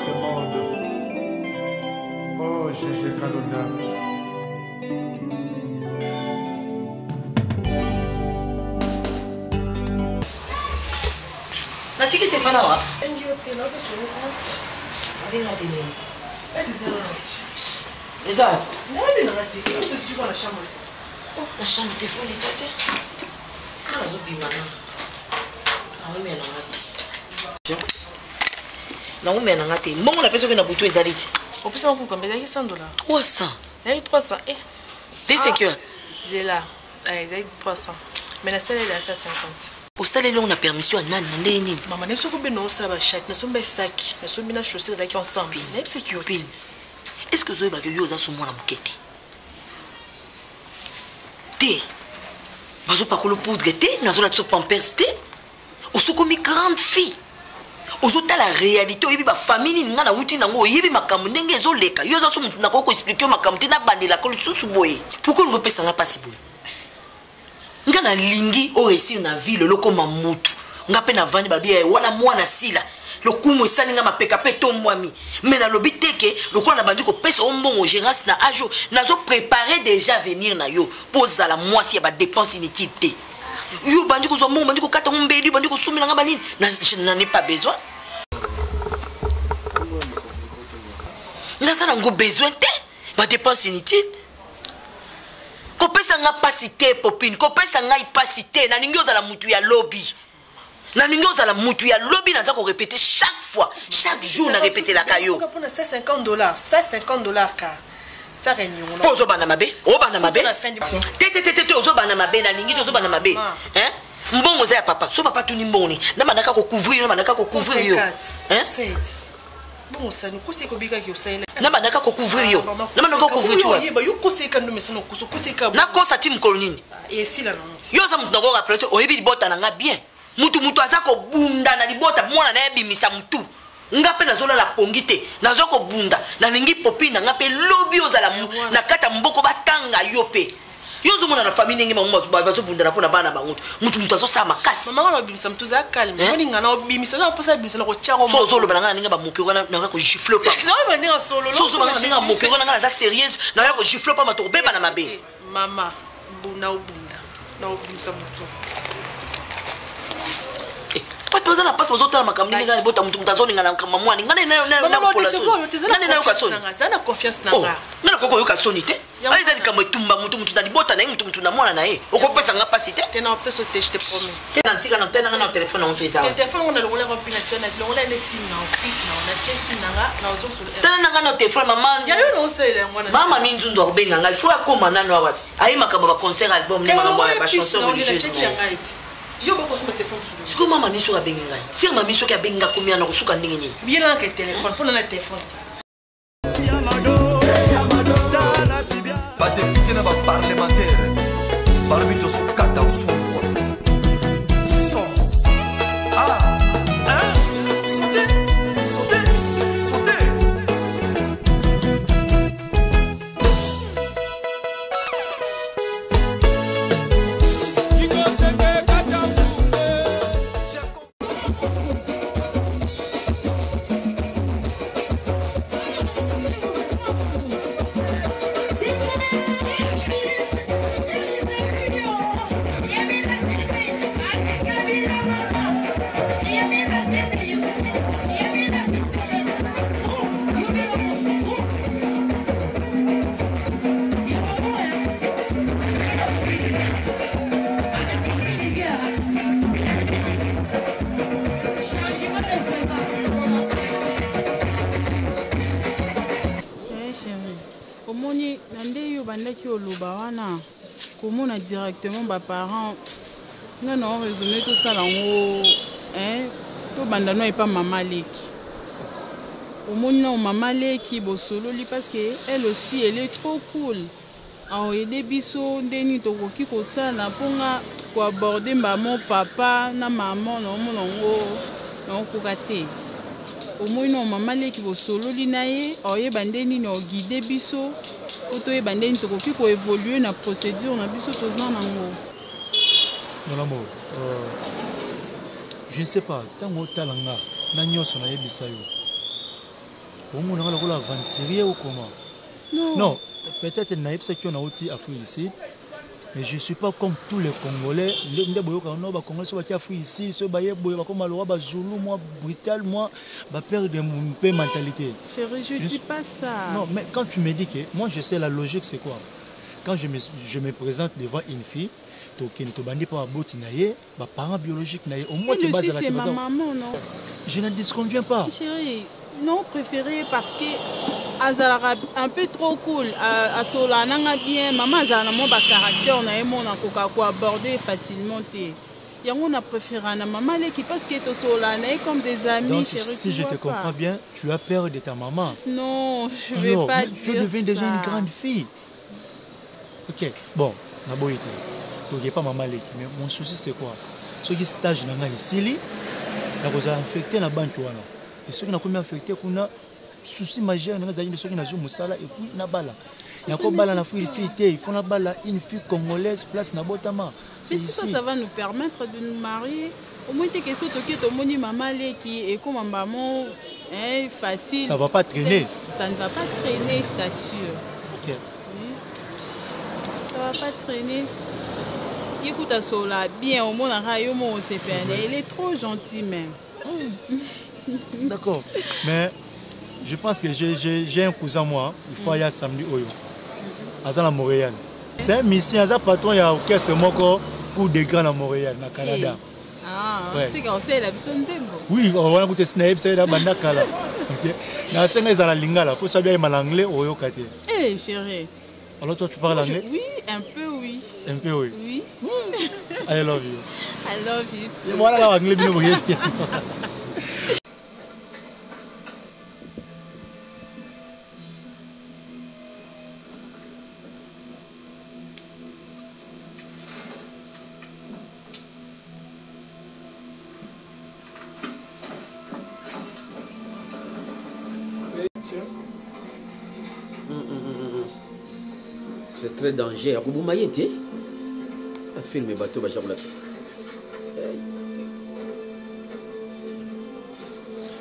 ce monde. Oh, Gégé Kalonda. Nati qui te fait là? Les autres? Oh, la chambre te fait les autres? Ah, la zobi maintenant. Ah, oui, mais non, non, mais non, bon, on a personne qui a bouté les alites. On peut s'en combien? Il y a 100 $. 300. Il y a 300. Eh. T'es sécure? J'ai là. Il y a 300. Mais la salle est à 150. Au salaire, on a permission à Nan. Maman, ne sommes pas nous ça va chaque. Ne sommes pas sac. Ne sommes pas chaussures avec ensemble. Ne sécurité. Est-ce que vous avez eu aux assommants la moquette? T'es. Vous pas que le poudre t'es. Nous avons la pampers t'es. Vous êtes comme une grande fille. Vous êtes la réalité. Vous avez une famille. Vous avez une famille. Vous avez une famille. Vous avez une famille. Vous avez expliqué ma famille. Pourquoi vous ne pouvez pas si beau? Nga na lingi o réussir na ville loko mamutu nga pe na vandi babi wana mwana sila lokumu esani nga mapeka pe to mwami mais na lobi teke lokwa na bandi ko pesa ombongo gérance na ajo nazo préparer déjà venir na yo poza la mwasi ya ba dépenses inutiles te yo bandi ko zo mbongo bandi ko kata mbeli bandi ko sumila nga banini na n'ai pas besoin nga sana ngo besoin te ba dépenses inutiles. Kopesa nga pasité popine, kopesa nga ipasité, na ningi ozala mutu ya lobby. Na ningi ozala mutu ya lobby naza ko répéter chaque fois, chaque jour na répéter la kayo. Pour na $150, $150 car. Ça réunion. Ozo bana mabe, o bana mabe. Té ozo bana mabe na ningi ozo bana mabe. Hein? Mbongo za ya papa, so papa tuni mboni. Na manaka ko couvrir, na manaka ko couvrir yo. Hein? Bon ça nous conseille kobika ki osala. Na manaka ko couvrir yo. Na manaka ko couvrir yo. Yeba yo conseille kan no mesino conseille ka. Na kosa tim kolonini. Et si la non. Yo za mutu na ko rappeler o yebi libota na nga bien. Mutu aza ko bunda na libota mwana na yebimisa mutu. Nga pe nazola la pongite, nazo ko bunda. Na ningi popina nga pe lobby ozala na kata mboko batanga yo pe. Yo zo mona na famille ngi mamu bazo bunda na pona bana bangutu. Mutu azo sa makasi. Mama ngalo bimisa mutu za calme. Moni ngana obimisa na posa bimisa na ko tcharo. So zo lo bana ninga ba moke wana na ko gifle pa. Non ba ninga solo. So zo bana ninga moke wana na za sérieuse na ko gifle pa mato beba na mabe. Mama bunda obunda. Na obimisa mutu. Pas besoin de passer aux autres ma caméra les bota mutu mutazoni ngana kama mwani ngana na confiance na confiance na nga ngana koko yoka sonite aiza ni kama tumba mutu na libota na mutu na mwana na ye okopesa nga pasite tena opesa te je te promets tena ntika na tena na téléphone on fait ça téléphone on a le relais rempli na tena le relais ne sim na office na chesi na nga na ozo tena nga na téléphone maman ya yo no sele ngwana mama minzundu abenga nga il faut akoma nano awati ayi makamba ba concert album ni makamba ba chanson religieuse yo boko suma téléphone siko mama miso ka benga ngai si mama miso ka benga komia na kusuka ndenge nini bien na ke téléphone pour na téléphone ba député na ba parlementaire parmi tous son kata fou comment directement les parents non résumé tout ça là hein tout bandano et pas maman leki au moins non maman leki bosolo li parce que elle aussi elle est trop cool en aider biso ndeni to koki ko sala ponga ko aborder maman papa na maman non monongo non ko kate au moins non maman leki bosolo li naye oyeba ndeni no guider biso Auto et bandeni to koki ko évoluer na procédure na biso tozan nango. Mon amour, je ne sais pas, tant que talanga na nyoso na yebisa yo. Au moins, on a la aventurier ou comment? Non, peut-être naïf c'est qu'on a aussi Afrique ici. Mais je ne suis pas comme tous les Congolais. Les Congolais sont Afrique ici, ceux comme Malora, Zulu, moi, brutal, moi, perdre de mon mentalité. Chérie, je ne dis pas ça. Non, mais quand tu me dis que moi je sais la logique, c'est quoi? Quand je me présente devant une fille, parents biologiques, au moins elle aussi, c'est ma maman, non? Je ne disconviens pas. Chérie, non préféré parce que azalaka un peu trop cool à Solananga bien maman azala mo ba caractère na emo na koka ko aborder facilement té yango na préféré na maman leki parce que to Solana comme des amis. Donc, chérie, si je te comprends bien, tu as peur de ta maman. Non, je vais pas dire ça. Tu deviens déjà une grande fille. OK, bon, na boyité. Tu n'es pas maman leki, mais mon souci c'est quoi? Ce qui stage na nga ici, na ko infecté na banque wana. Et ceux qui n'ont pas affecté, qu'on a souci majeur, nous avons ceux qui n'ont pas et puis na bala. Il y a bala na fille ici, il faut la bala une fille congolaise place na botama. C'est ici. Ça va nous permettre de nous marier. Au moins tes questions toquées ton moni maman qui est comme un maman facile. Ça va pas traîner. Ça ne va pas traîner, je t'assure. OK. Oui. Ça va pas traîner. Écoute à Sola, bien au moins on s'est fait. Il est trop gentil même. D'accord. Mais je pense que j'ai un cousin moi, il faut aller à samedi Oyo. À Montréal. C'est un mission, un patron, il y a orchestre moko pour des grands à Montréal, au Canada. Ah, c'est quand c'est la personne Zembo. Oui, on va écouter Snape, c'est la bande Kala. OK. Na senga za la lingala, pour savoir mal anglais Oyo kati. Eh chérie. Alors toi tu parles anglais? Oui, un peu oui. Un peu oui. Oui. I love you. I love you. C'est moi là anglais bien bien. C'est très dangereux. Vous m'avez dit, un film bateau va jamais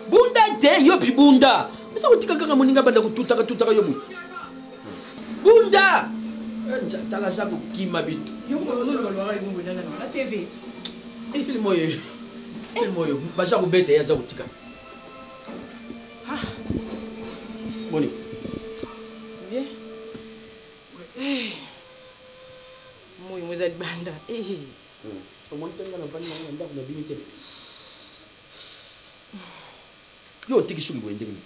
Bunda te yopi bunda. Mais ça vous dit que moninga banda kututa yobu. Bunda. Tala jabu kimabitu. Yo ko lo balwa ga ibumbu nana na TV. Film moyo. Film moyo. Baja ku bete ya za kutika. Ah. Boni. Bien. Moi vous êtes banda. Comment tenga na banda na ndaku na bimite. Yo tiki shugi bo ndenge.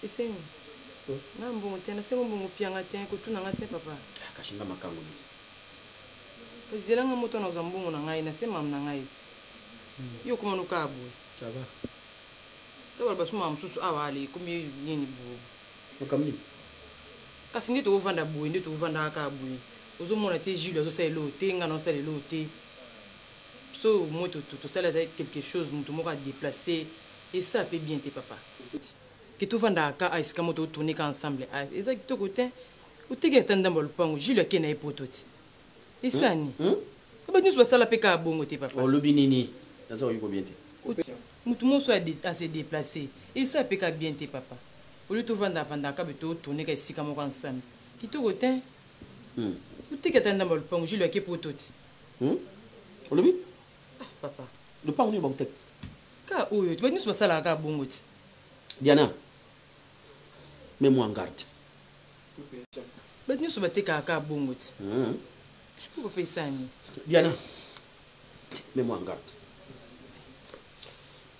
Esengi. Na mbongo tena sengo mbongo pianga tena ko tuna ngate papa. Kashinga makango ni. Kazilanga moto na zambongo na ngai na sema mna ngai. Yo kuma nuka boy. Ça va. To balba suma msusu awali kumi nini bo. Mukamni. Kasi ndi to vanda boy ndi to vanda aka boy. Ozo mona te Jules ozo sala lo te ngana sala lo te. So moi to sala quelque chose mutu moko a déplacer et ça peut bien te papa. Que tu vanda aka a iska moto tourner ensemble. Exact to côté. O te ke tanda mbolo pango Jules ke na epototi. Et ça ni. Ba nous sala pe ka bongo te papa. O lobi nini. Nazo yuko bien te. Mutu mo so a se déplacer et ça peut ka bien te papa. Au lieu de vendre aka beto tourner ka sika moko ensemble. Ki to côté. O te ke tanda mbolo pango Jules ke pototi. O lobi? Papa. Le pango ni bontek. Ka oyo, tu vas nous passer la ka bongo ti. Diana. Mets-moi en garde. Ba nous so bateka ka bongo ti. Pourquoi faire ça ni? Diana. Mets-moi en garde.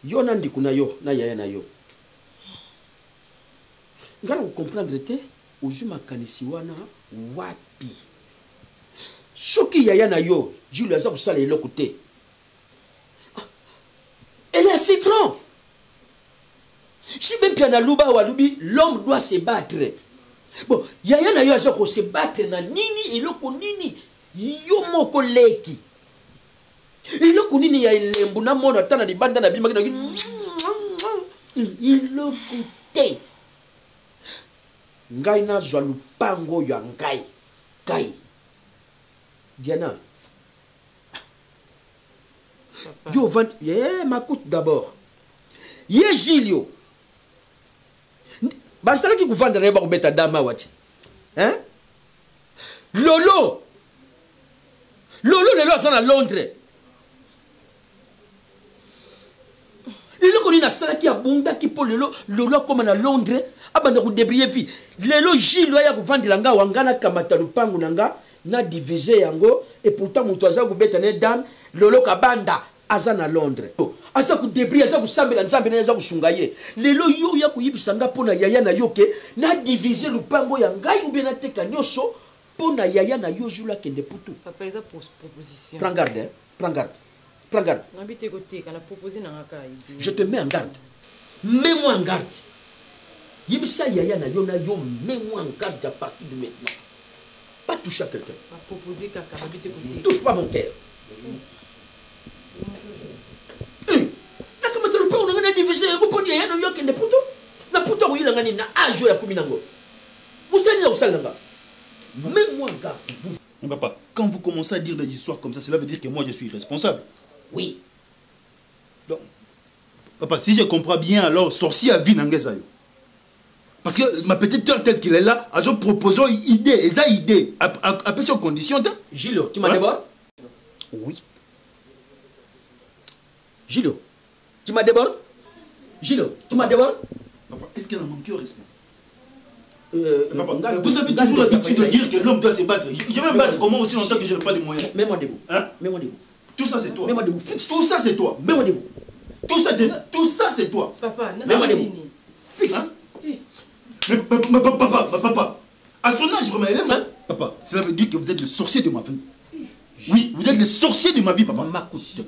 Yo nandi kuna yo na yaya na yo. Ngala ku comprendre te ujuma kanisi wana wapi. Soki yaya na yo, Jules aza ko sala eloko te. Elle est assez grand. Si même Piana Luba Walubi, l'homme doit se battre. Bon, yaya na yo aza ko se battre na nini eloko nini yo moko leki. Eloko nini ya elembu na mona tana di banda na bimaki na eloko te. Ngai na zwa lupango ya ngai. Kai. Diana. Yo vend, m'écoute d'abord. Yé Gilio. Basta qui kuvanda na ba ko beta dama wati. Hein? Lolo lelo asana Londres. Lelo koni na sala ki abunda ki po lelo comme na Londres abanda ko débrouiller vie. Lelo Gilles ya kuvandela nga wangana kamata lupangu nanga na diviser yango et pourtant mutu aza ko beta ne dame lolo kabanda azana Londres. Asa ku débrouiller aza ko sambela nzambe na aza ko sunga ye. Lelo yo ya ko yibisa nga pona yaya na yoke na diviser lupango ya ngai ou bien na teka nyoso pona yaya na yo jula kende putu. Papa eza proposition. Prends garde, hein? Prends garde. Prends garde. Je te mets en garde. Mets-moi en garde. Yibisa yaya na yo, mets-moi en garde à partir de maintenant. Pas toucher à quelqu'un. Ne touche pas mon cœur. Na kama tu pas on a divisé ko poni yaya na yo kende putu. Na putu ko yila ngani na ajo ya kuminango. Musani na usalanga. Mets-moi en garde. Mon papa, quand vous commencez à dire des histoires comme ça, cela veut dire que moi je suis responsable. Oui. Donc, papa, si je comprends bien, alors sorcier a vu Nangezayo. Parce que ma petite soeur telle qu'il est là, a proposé une idée, esa idée, après ces conditions. Gilo, tu m'as débordé? Oui. Gilo, tu m'as débordé? Gilo, tu m'as débordé? Papa, est-ce qu'elle a manqué au respect? Papa, vous avez toujours l'habitude de dire que l'homme doit se battre. Je vais me battre comment aussi longtemps que je n'ai pas les moyens? Mets-moi debout. Hein? Mets-moi debout. Tout ça c'est toi. Mets-moi debout. Fixe. Tout ça c'est toi. Mets-moi debout. Tout ça c'est toi. Papa, mets-moi debout. Fixe. Hein? Mais papa, à son âge vraiment, elle aime. Hein? Papa, cela veut dire que vous êtes le sorcier de ma vie. Oui, vous êtes le sorcier de ma vie, papa. M'écoute.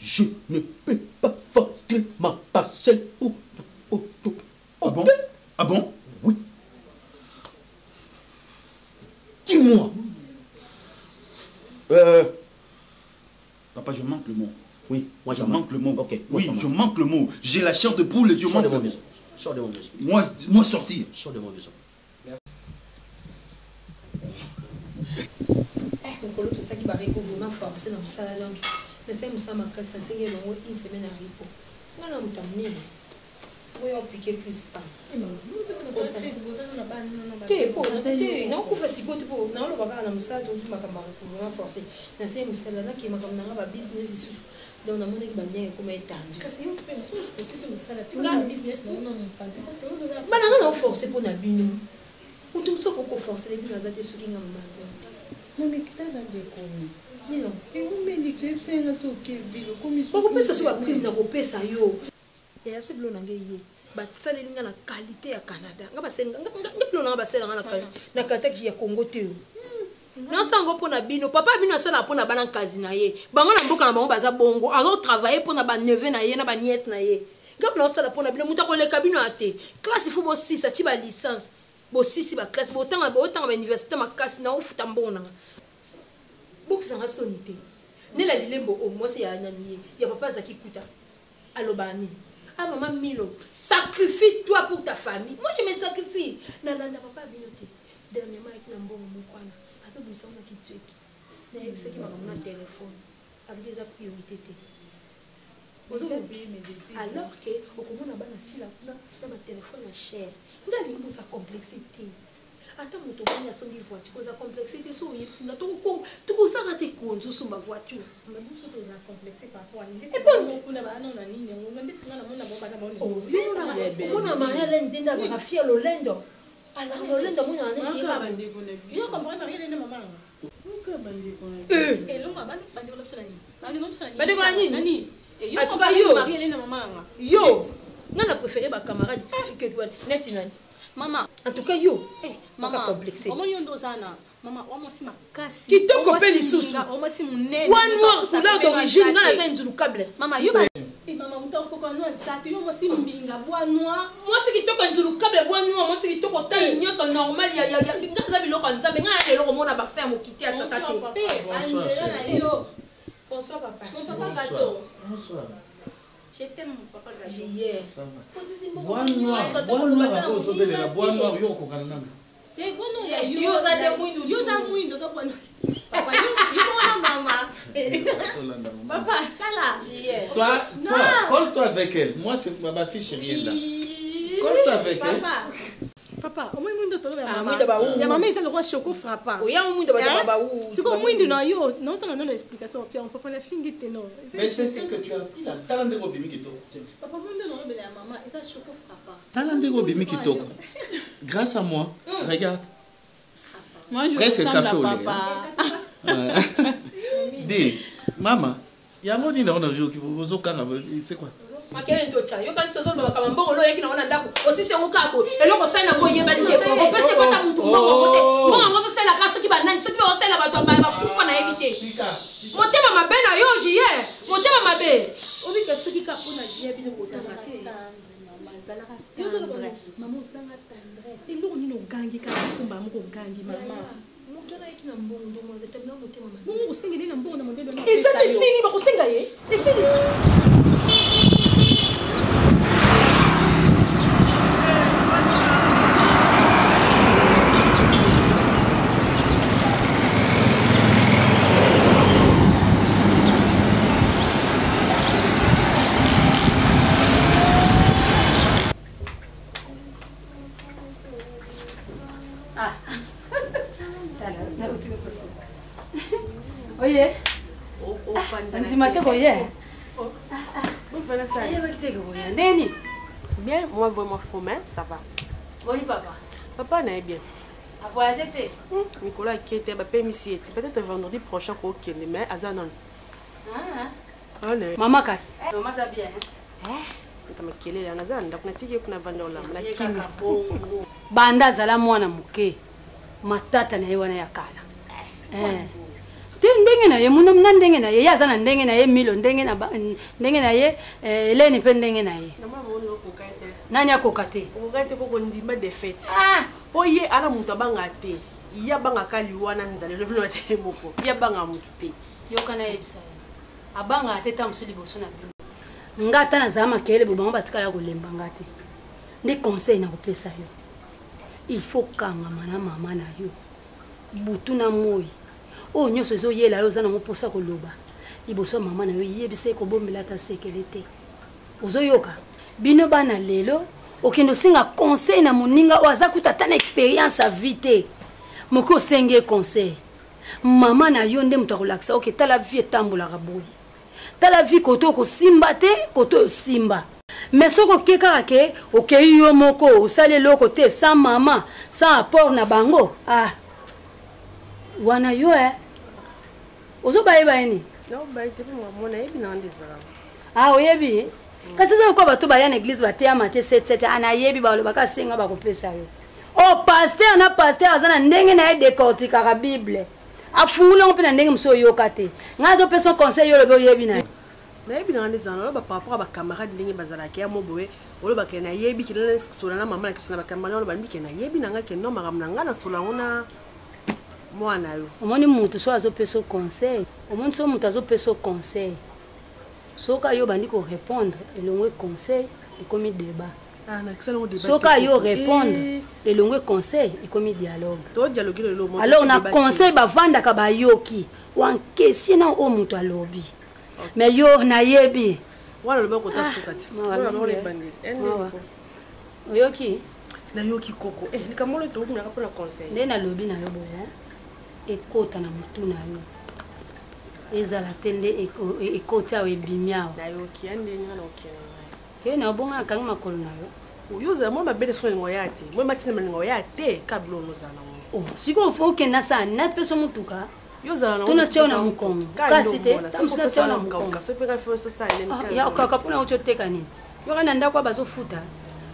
Je ne peux pas vendre ma parcelle. Ah bon? Ah bon? Oui. Dis-moi. Papa, je manque le mot. Oui, moi je manque le mot. Ok. Oui, je manque le mot. J'ai la chair de poule et je manque le mot. Sors de mon maison. Moi sortir. Sors de mon maison. Tout ça qui va vraiment forcer dans ça donc laissez moi ça ma casse ça c'est une semaine à repos. Non non mutamini. Oui on pique crispa. Te po te na ku fa sikote po na lo baka na musala to tuma kama vraiment forcer. Na c'est musala na ki makam na ba business isu. Donc na mona ki banya ko mai tandu. Kasi yo pe na so aussi sur musala ti na business na non parce que ba na non forcer pour na bino. O tu so ko forcer les bino za te sulinga mama. Non mais kita na de komi. Non. Et vous me dites que c'est un so que vilo comme ça. Ko pesa so ba prime na ko pesa yo. Et assez blo na ngeye. Ba saleli nga na qualité ya Canada. Nga ba senga nga blo na ba sela nga na qualité ya Congo te. Non sango pona bino papa bino sala pona bana kazi na ye. Bango na mboka na bango baza bongo. Alors travailler pona ba neveu na ye na ba nièce na ye. Nga na sala pona bino muta ko le kabino ate. Classe il faut bo 6 ati ba licence. Bo 6 ba classe bo tanga ba université makasi na ufuta mbona. Bokisanga sonité. Ne la lilembo au moins ya nani ya papa zaki kuta. Alobani. Ah maman Milo, sacrifie-toi pour ta famille. Moi je me sacrifie. Nalanda papa binote. Dernièrement avec Nambo Mukwana. Aso busa na kitweki. Na yebisa ki makamuna téléphone. Avec des priorités. Alors que au komona bana sila kuna na ba téléphone cher. Ndali mbusa complexité. Attends moto bana songi voiture cause complexité so yebisa to ko to ko saka te konzo so ba voiture. Mais vous so to za complexé par rapport à et bon kuna ba na nini ngo ndeti ngana mona bomba na mona. Oh, mona Marielle ndenda za fia Lolendo. Alors Lolendo mona na shira. Yo comprends Marielle na maman. Et longa bani bandi ko lopsana ni. Bandi ko lopsana ni. Bandi ko nani? En tout cas yo Marielle na maman. Yo. Nana préféré ba camarade que net nani. Maman, en tout cas yo, maman complexé. Comment yondo sana? Maman, on m'a makasi. Qui te copie les sous. On m'a si munene. One noir couleur d'origine dans la nzulu câble. Maman, yo ba et maman mutoko ko no zatu yo mo si mbinga bois noir. Moi c'est qui to ko nzulu câble bois noir, moi c'est qui to ko taille nyoso normal ya ngaza biloko nzambe ngana lelo ko mona baksa mo kiti ya sasa te. Bonsoir yo. Bonsoir papa. Mon papa gâteau. Bonsoir. Je t'aime mon papa gâteau. Hier. Bois noir, bois noir yo ko kana nanga. Te bono ya yo za de muindo. Yo za muindo so bona. Papa yo bona mama. Papa, kala. Toi, colle-toi avec elle. Moi c'est ma fille chérie là. Colle-toi avec elle. Papa. Papa, au moins mundo tolo ya mama. Mundo ba ou. Ya mama ezali roi choco frappa. O ya mundo ba ou. Siko mundo na yo, non ça non explication puis on peut la fingi teno. Mais c'est ce que tu as appris là. Talande go bimi kitoko. Papa mundo no bele ya mama, ezali choco frappa. Talande go bimi kitoko. Grâce à moi, regarde. Moi je presque ressemble café au à lait. papa. Dis, maman, il y a un mot dans le jour qui vous c'est quoi? Makele ntocha yo kasi tozo baba kama mbongo no yeki na wana ndako osisi yango kako eloko sana ko yeba ndike o pese bata mutu mbongo kote mbongo ngozo sela kaso ki banani soki ba osela bato ba kufa na yebite motema mabe na yo jiye motema mabe obi ka soki ka pona jiye bino kotanga te yo solo ba Maman osanga tendresse. Eloko nino gangi ka kumba moko gangi mama. moto na yeki na mbongo ndo mo detemna motema mabe Mungu usengeli na mbongo na mondelo na. ezate sini ba kusenga ye esini Oye. Bien, moi vraiment fumé, ça va. Oui, papa. Papa n'est bien. A voyager peut. Nicolas qui était peut-être vendredi prochain pour qu'il mais Azanon. Allez. Maman casse. Maman ça bien. Ntamakele ya Azan donc natiki kuna vanda olam la kimi. Banda zala mwana muke. Matata na yewana ya kala. Ndenge na ye munam na ndenge na ye yaza na ndenge na ye milo ndenge na ye eleni pe ndenge na ye nanya kokate kokate ko ndima de fête oye ala mutu abanga te ya banga kali wana nzale le bino te moko ya banga mutu te yoka na yebisa abanga te tamsuli boso na bino ngata na zama kele bo bango batikala kolemba ngate ndi conseil na kopesa yo il faut kanga mana mama na yo butu na moi o nyoso zo yela yo zana moposa koloba liboso mama na yo yebise ko bombela ta sécurité ozo yoka bino bana lelo okendo singa conseil na moninga o azakuta tana expérience à vite moko senge conseil mama na yo nde mutakolakisa ok tala vie tambola raboyi tala vie koto ko simba te koto simba mais soko keka ke ok yo moko osale loko te sans mama sans apport na bango wana yo ozo baye bayeni no baye te mo na yebi na ndezala oyebi kasi za ko bato baya na église bateya mate 7 ana yebi ba lo bakasenga bakopesa yo pasteur na pasteur azana ndenge na ye décortique ka bible afungula ngo pe na ndenge mso yoka te ngazo pesa conseil yo lo yebi na yebi na ndezala ba papa ba camarade ndenge bazala ke mo boye olo ba ke na yebi kilana sola na mama na kisona ba camarade olo ba mbike na yebi na ngake no makamna ngana sola ngona mwana yo omoni mutu so azopesa conseil omoni so mutu azopesa conseil soka yo bandi ko répondre elongwe conseil ekomi débat soka yo répondre elongwe conseil ekomi dialogue alors na conseil bavandaka bayoki wankesi na o mutu alobi mais yo na yebi wala loba ko ta suka ti wala no le bandi oyoki na yoki koko likamolo to kuna kapona conseil nde na lobi na yo bobo ekota na mutu na yo ezala tende ekota o ebimia na yo kiande ngana okena ke na bonga kanga makolo na yo uyoza mo mabele so ngoyate mo matina ngoyate kablo nozana mo siko fo ke na sa na peso mutuka yoza na tuna chona mukongo kasi te tamsuna chona mukongo so pe ka fo so sa ile ya okakapuna ochoteka nini yo kana ndako bazofuta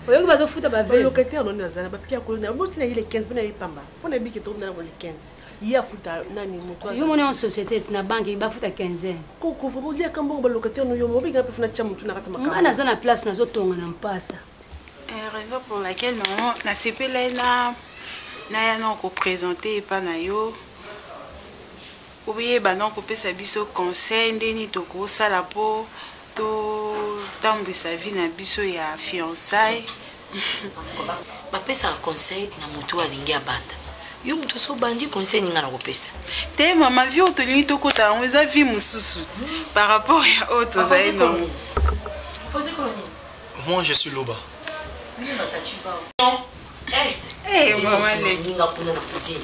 oyoki bazofuta bavele locataire non nazana ba pia ko na botina ile 15 bena ipamba fona biki to na le 15 ya futa nani mutu yo mona en société na banque bafuta 15 koko fo bolia kambo ba locataire no yo mo bika pe fona cha mutu na kata makamba ngana zana place na zotonga na mpasa raison pour laquelle non na sepela na ya non ko présenter pa na yo obiye ba non ko pesa biso conseil ndeni to ko sala po to tambisa vie na biso ya fiançailles bapesa conseil na mutu alingi abanda yo mutu so bandi conseil ninga na kopesa te mama vie otolingi tokota yango eza vie mosusu par rapport ya oyo tozali nango. Moi je suis Loba. Maman Leki.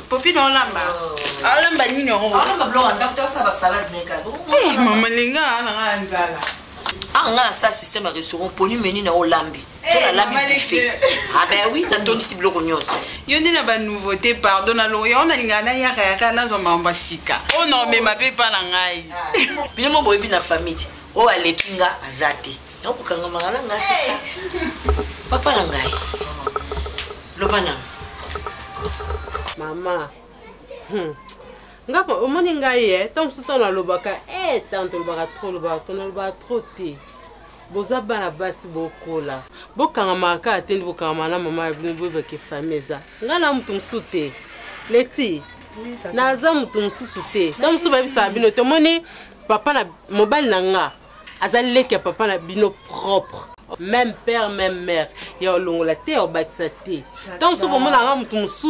Popi dans lamba. Ah lamba nini on. Ah lamba blanc, docteur ça va salade neka. Maman Lenga na nzala. Ah on a ça système restaurant poni meni na olambi. La lambi buffet. Ah ben oui, na toni si bloko nyos. Yo ndina ba nouveauté pardon na lo yo na linga na ya ka na zo mamba sika. Oh non mais ma pepa na ngai. Bino mo boyebi na famille. O alekinga azati. Donc kanga mangala ngasi ça. Papa na ngai. Lobana. Mama. Ngapa omoni ngai tant que na lobaka tant lobaka trop te. Boza bana basi bokola. Bokanga maka atendi bokanga na mama bino ke fameza. Ngana mtu msute. Leti. Naza mtu msusute. Tant msu ba bisa bino te moni papa na mobile na nga. Azali leke papa na bino propre. Même père, même mère. Il y a la terre au Baksate. Tant que vous m'avez dit que vous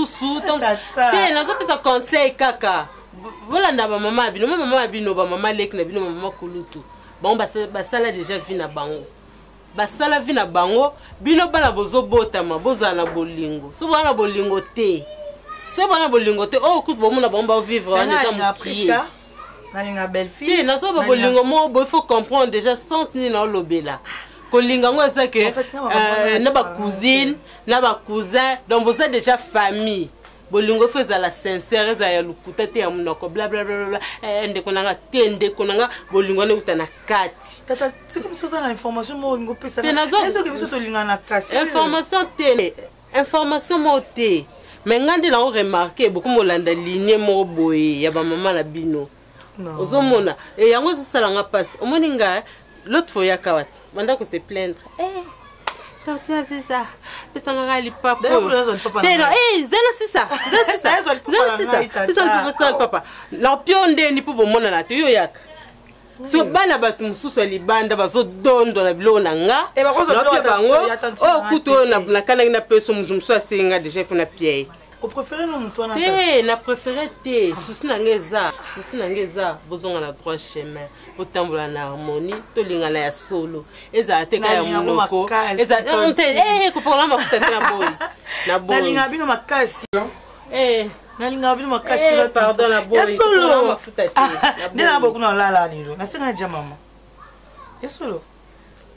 avez un conseil, kaka. Voilà, maman a dit, maman a dit, maman lek na bino, maman kulutu. Bon, basala déjà vu na bango. Basala vu na bango. Bino bana bozo botama, boza na bolingo. So bana bolingo te. So bana bolingo te. Oh, écoute, bon, na bomba vivre. On est en prier. Na belle fille. Na so ba bolingo mo, il faut comprendre déjà sens ni na lobela. Kolingango c'est que na ba cousine, na ba cousin, donc vous êtes déjà famille. Bolingo faisait la sincère, ça ya lukuta te ya munoko bla bla bla bla. Ndeko nanga tende konanga bolingo ne utana kati. Tata, c'est comme ça na information mo bolingo pesa. Est-ce que biso to linga na kasi? Information mo te. Mais ngandi na remarqué beaucoup mo landa ligne mo boye ya ba maman la bino. Non. Ozomona et yango zo sala nga passe. Omoni nga l'autre fois ya kawati. Manda ko se plaindre. Tortia c'est ça. Pesa nga li papa. Zela c'est ça. Zela papa. La pionde ni pour mona na te yo yak. So bana batu mususu libanda bazo dondo na bilo nanga. E ba kozo bilo bango. Oh kuto na kana na peso mususu asenga déjà fona pied. Au préféré non toi na te na préféré te souci na ngeza bozonga na droit chemin botambola na harmonie to linga na ya solo eza teka ya munoko eza ko pour mafuta te na boy na linga bino makasi na linga bino makasi pardon na boy na mafuta te na boku na lala lilo na senga ja mama esolo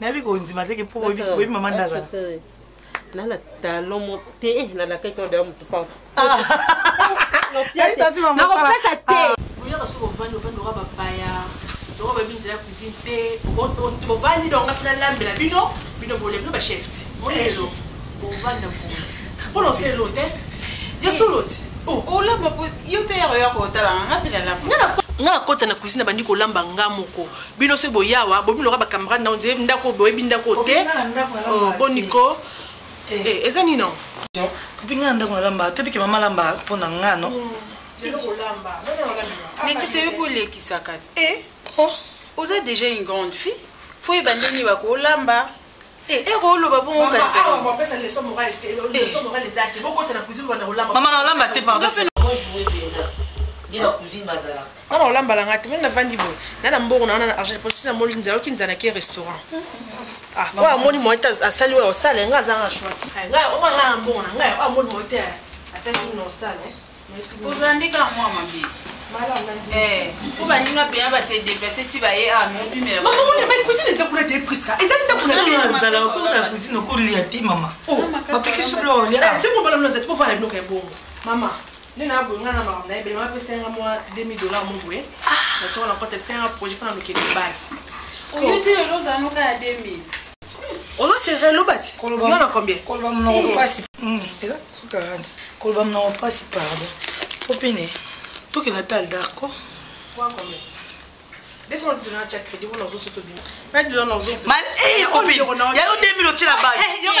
na bi ko nzima te ke po boy mama ndaza nala talomo te na la quelqu'un de mon papa na ko pesa te buya ka so vandi ora babaya ora ba binza ya cuisine te o vandi donc na fina lambe la bino bole bino ba chef monelo o vanda pour on sait l'autre ya soloti oh lamba yo père ya ko tala ngapela la ngana kota na cuisine bandi ko lamba ngamoko bino se boyawa bo bino ba camarade na onze ndako boye bindako te oh boniko eza nino pinga ndako na lamba te pike mama lamba pona ngano mais tu sais pour les qui s'accate vous êtes déjà une grande fille faut y bandeni ba ko lamba rolo ba bon kanza on va passer les leçons morales les actes beaucoup na cuisine ba na lamba mama na lamba te pardon moi jouer penza ni la cuisine mazala na lamba la ngate mais na vandi boy na mbongo na argent pour ça mo linza okinza na ki restaurant wa moni moita asali wa osale nga zanga shwa nga o nga mbona nga wa moni moita asali no sale Uzandika moi mabi. Ubaninga bien ba se déplacer ti ba ye mais puis mais maman on est cuisine c'est pour être presque ezali pour la cuisine ko lia ti mama papa ki sublo lia c'est bon bala mlanza pour faire bloquer bon maman nina bonga na mama na ebe ma pesa nga moi $2000 mon boué na tona ko te faire un projet faire le Québec Oyo ti le loza no ka 2000 Ozo serré lo bati. Il y en a combien? Kolba mna opasi. Eza 40. Kolba mna opasi pardon. Popine. To ke natal darko. Quoi combien? Dès qu'on te donne un check crédit, on a aussi tout bien. Mais de l'on a aussi. Mal eh copine. Il y a 2000 au la bas. Il y a $20.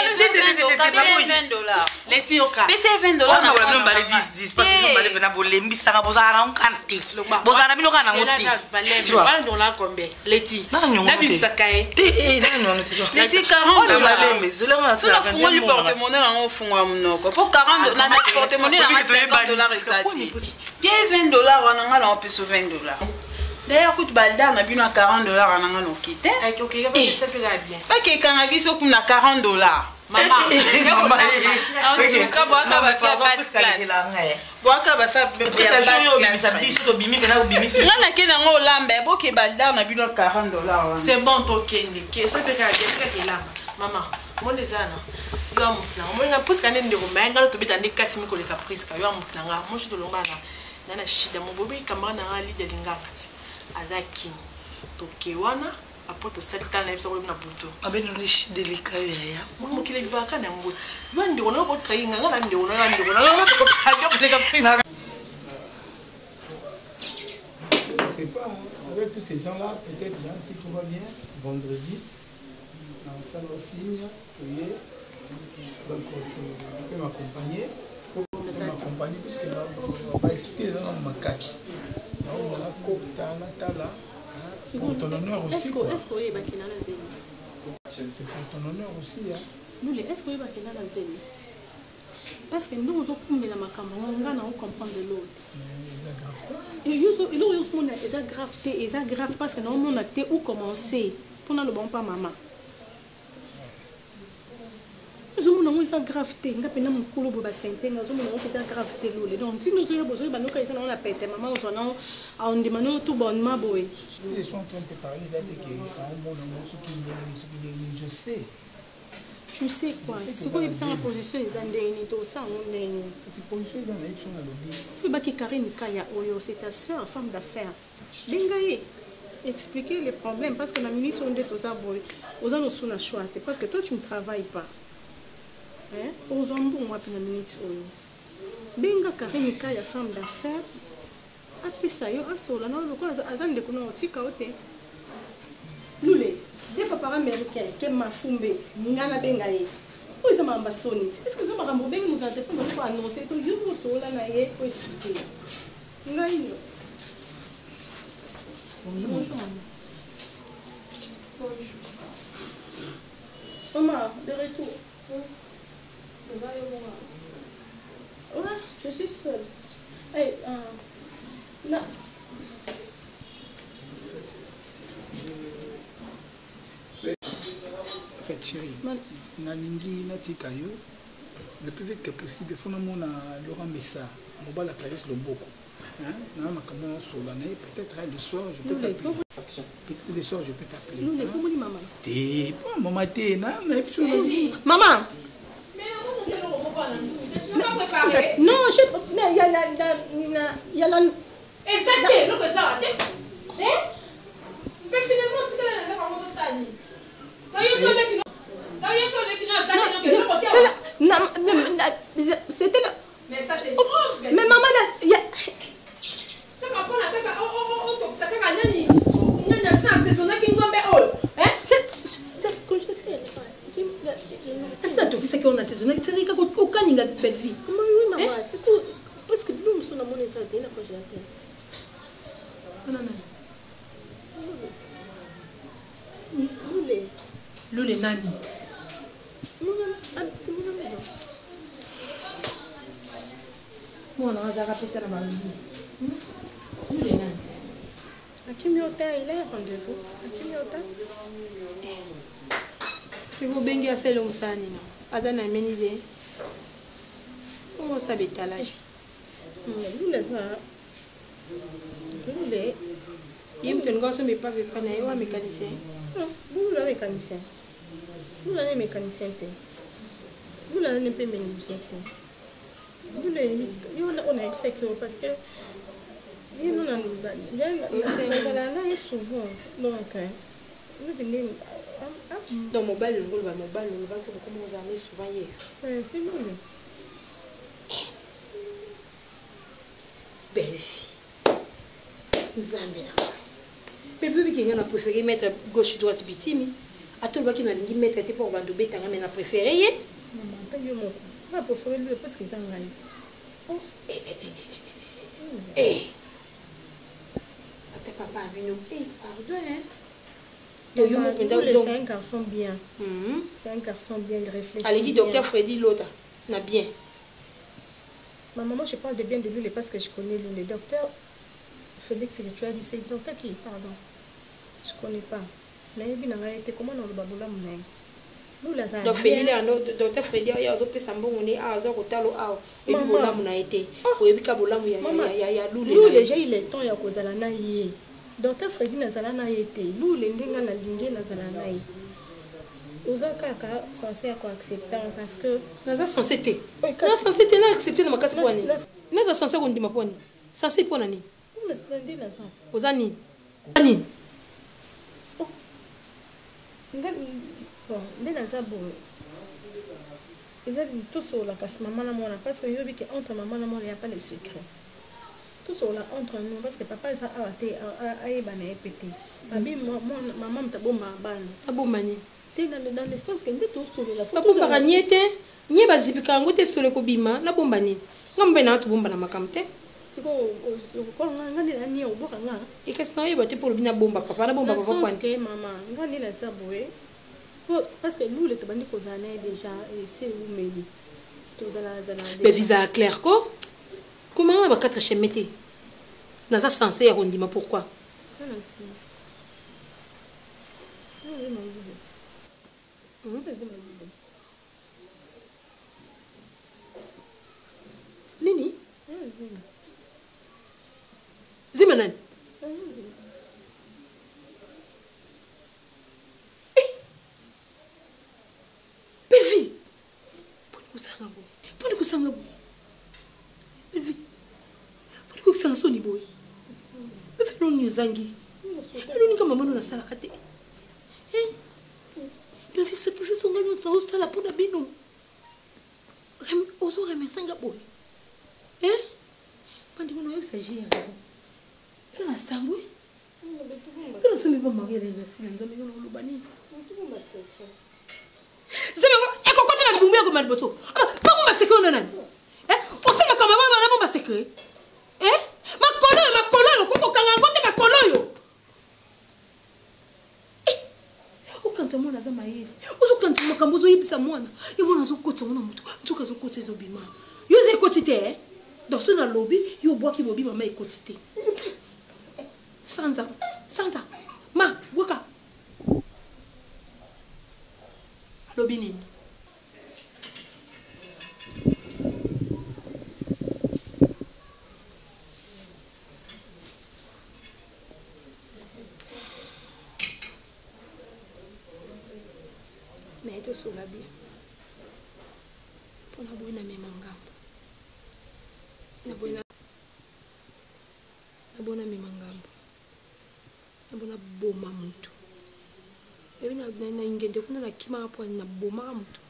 Les tioka. Mais c'est $20 on a vraiment balé 10 parce que nous balé bena bolembi sanga bozana on kanti. Bozana bino kana ngoti. Tu vois? On a combien? Les ti. Na bimisa kai. Eh na non te. Les ti $40. Mais je leur sur la fongo du porte-monnaie là on fongo munoko. Pour $40 na porte-monnaie là $50 exact. Bien $20 on a là on peut sur $20. D'ailleurs, quand tu balda, on a $40 à n'anga no kite. Ok, ça peut aller bien. Pas que quand on a vu ça comme $40. nganake nango olamba eboke badar na bino $40 c'est bon tokende ke so mpe kaka elamba mama monde eza na yo ya motu nanga moninga priska nde ndeko mbaye ngalo tobeta nde kati mikoleka priska yo ya motu nanga mosi tolongana na shida mobobe ikamaka nanga lidia lingaka ti aza kini toke wana apres tosali tala na ye biso na buto abenoli shida elika yo yaya mokili evaka na yango ti yo ya ndeko nayo botrahinga nga na ndeko nayo ya ndeko nayo tokoleka priska. Je sais pas, avec tous ces gens-là, peut-être si tout va bien, vendredi, on s'en va au signe, donc tu peux m'accompagner. Puisque on va expliquer les gens ma casse. On va pour ton honneur aussi. Est-ce que vous avez c'est pour ton honneur aussi. Nous, est-ce que vous avez parce que nous avons compris la macabre, on a comprendre de l'autre. Et nous avons grave parce que nous avons été où commencer pour ne bon pas maman. Nous avons une gravité, nous avons une couleur de santé, nous avons une gravité. Donc si nous avons besoin de nous on appelle maman, on demande tout bonnement. Si je suis en train de te parler, je sais. Tu sais quoi? C'est quoi la position des Andéni, tout ça, on est. C'est position des Andéni, on a l'objet. Le baki Karine Kaya Oyo, c'est ta soeur, femme d'affaires. Bengaye, expliquer les problèmes parce que la minute on est tous à boy, aux ans on a choix, parce que toi tu ne travailles pas. Hein? Aux ans on a la minute Oyo. Benga Karine Kaya, femme d'affaires. Après ça, yo asola non le quoi azan de kono tika ote. Lule. Des fois par américain, qui m'a fumé, n'ana bengaye. Où est-ce que m'a sonné? Est-ce que je m'a remboursé mon téléphone pour annoncer tout le monde sur la naïe pour expliquer? Ngaïno. Bonjour. Bonjour. Maman, de retour. Ouais, je suis seule. Hey, non. En fait, chérie, nalingi natika yo le plus vite que possible. Il faut que Laurent Messa, Mobile la Clarisse Loboko. Peut-être le soir, je peux t'appeler. Peut-être le soir, je peux t'appeler. Maman. T'es pas maman, t'es là. Maman. Non, je il y a la. Et ça, t'es là que ça, t'es. Mais finalement, tu connais la maman de Stani. C'était là. Mais ça, c'est grave. Mais maman, il y a. C'est qu'on a saisonné, c'est qu'il y a aucun de belle vie. Oui, maman, c'est tout. Parce que nous sommes dans mon état de la congélateur. Non, non. Lule nani? Moi, on a répété la maladie. Lule nani? À qui m'y autant il est rendez-vous? À qui m'y autant? C'est vous bengi à celle où ça n'est pas. Adana ménisé. Comment ça bétalage? Lule ça. Lule. Il me donne gosse mais pas vu prendre un mécanicien. Non, vous l'avez mécanicien. Vous l'avez mécanicien. Vous l'avez pas mécanicien. Vous l'avez on a expliqué parce que il nous a souvent donc dans mobile le va comment vous allez souvent hier. C'est bon. Belle fille. Zambia. Mais vu qu'il a préféré mettre gauche droite bitimi, à tout le monde qui n'a pas mettre pour vendre bêta mais a préféré. Maman, pas yo mon. Pas préféré parce que ça ngaï. Oh, Ate papa venu. Pardon hein. C'est un garçon bien. C'est un garçon bien, il réfléchit. Allez dit docteur Freddy l'autre. N'a bien. Ma maman, je parle de bien de lui parce que je connais lui. Le docteur Félix, tu as dit, c'est le docteur qui? Pardon. Je ne connais pas. Mais il a été comment dans le baboula. donc Freddy ando docteur Freddy ya azopesa mbongo ne azo kotalo awa ebi bolamu na ete oyebi ka bolamu ya lule lule j'ai il est temps ya kozala na ye docteur Freddy nazala na ye te lule ndenga na linge nazala na ye oza kaka censé ya koaccepter parce que naza censé te naza censé te na accepter na makasi pwani naza censé kondima pwani censé pona nini oza nini nini nde naza boye eza tosola kasi mama na mwana parce que yobi ke entre mama na mwana ya pas le secret tosola entre nous parce que papa eza awa te ayeba na ye pe te abi mama mutabomba bana abombani te dans le sens que nde tosolola babombaka nie te nie bazipika yango te solo ekobima nabomba nini nga mbe na tobomba na makambo te nga nde nani oboka nga ekasi na oyeba te mpo olobi nabomba papa nabomba papa kwani mama nga nde naza boye parce que lule tobandi kozala na ye déjà ese umeli tozalazala mais visa clair ko comment na bakatra cheme te naza censé ya kondima pourquoi nini zima nani Pevi poni kusanga bo Pevi poni kusanga soni boy Pevi noni uzangi noni kama mama na sala ate Pevi sacrifice ngani na sala pona bino ozo remercianga boy pandi kono yebisa jia kana sangwe kana simi ba magere na sila nzambe kono lubani Zeme eko kote na bumbu yako maliboso. Pa bomba secret ona nani? Osema kama baba na bomba secret. Makolo koko kanga ngote makolo. Ukanta mwana za mayele. Uzukanta makambozo yibisa mwana. Yimona zokota mwana mutu. Ntuka zokota zo bima. Yoze kotite dans son lobby, yo bois ki bobi mama ekotite. Sanza. Ma, waka. Lobby nini? Mais eto sola bien. Pona boy na mema ngambo. Na bona mema ngambo. Na bona boma mutu. Ebi na ingende kuna na kima hapo na boma mutu.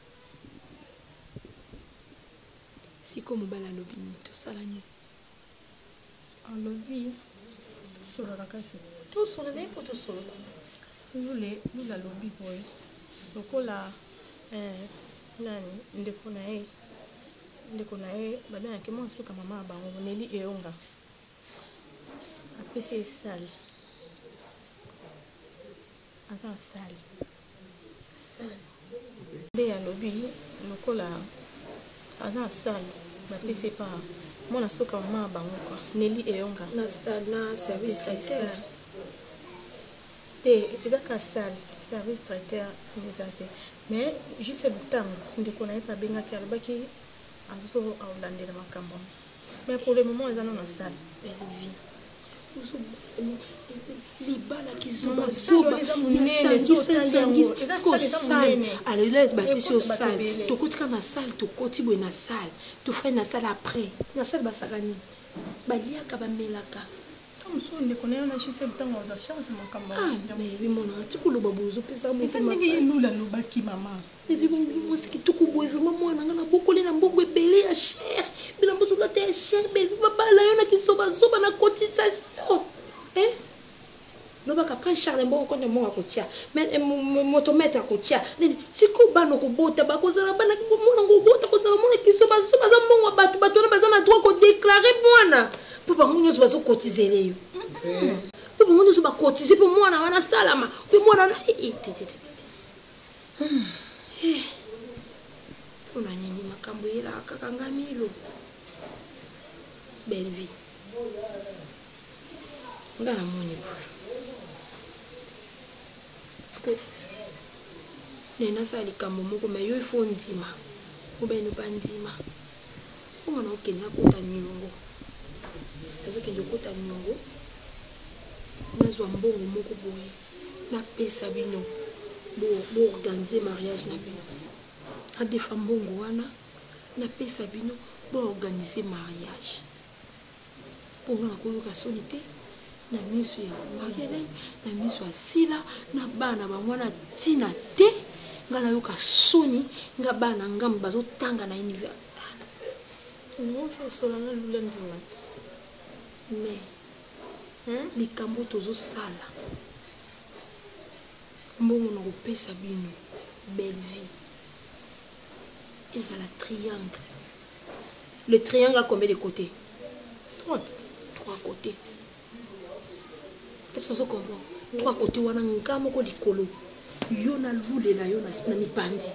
Siko mobala lobi ni to sala ni. En lobby solo la kasi. To solo na po to solo. Lule lobby boy. Lokola nani ndeko na ye badana ke mo suka mama bango neli eonga. Apesi sale. Asa sale de ya lobby lokola aza sale bapesi pa mona soka mama bango kwa neli eonga na service traiteur te ezaka sale service traiteur nezate mais juste le temps ndeko na ye pa bengaki alobaki azo aolandela makambo mais pour le moment eza na sale libala kizoba alors bapesi au salle tokotika na salle tokoti boye na salle tofai na salle après na salle basaka nini baliaka bamelaka ndeko na yo na chise ntango oza charge makambo bimona tikoloba boye ozopesa ndenge ye lula alobaki mama mosiki tukuboye vraimen mwana nga na bokoli na mbongo ebele ya cher bilambo tolata ya cher belevi babala yo na kizobazoba na cotisation lobaka prend charle mbongo konde mbongo akotia motomètre akotia siko bana kobota bakozala bana mwana ngobota kozala mwana kizobazoba za mbongo bato wana baza na droit kodeklare mwana mpo bango nyonso bazokotizele yo mpo bango nyonso bakotize mpo mwana wana salama mpe mwana na mpona nini makambo eyelaka kanga milo belle vie nga namoni boye nena sa likambo moko mais yo il faut ndima ou bien ne pas ndima on a okenda kota nyongo azokende kota nyongo nazwa mbongo moko boye napesa bino bo organiser mariage na bino adefa mbongo wana napesa bino bo organiser mariage ponga nakoyoka soni te na miso ya Marie-Hélène na miso ya Sila na bana bamwana tina te nga nayoka soni nga bana ngam bazotanga na univers mais likambo tozosala mbongo na kopesa bino belle vie ezala triangle. Le triangle a combien de côtés? 3 côtés. Est-ce que vous comprenez? 3 côtés wana ngamo ko likolo yo na lule na yo na mipandi.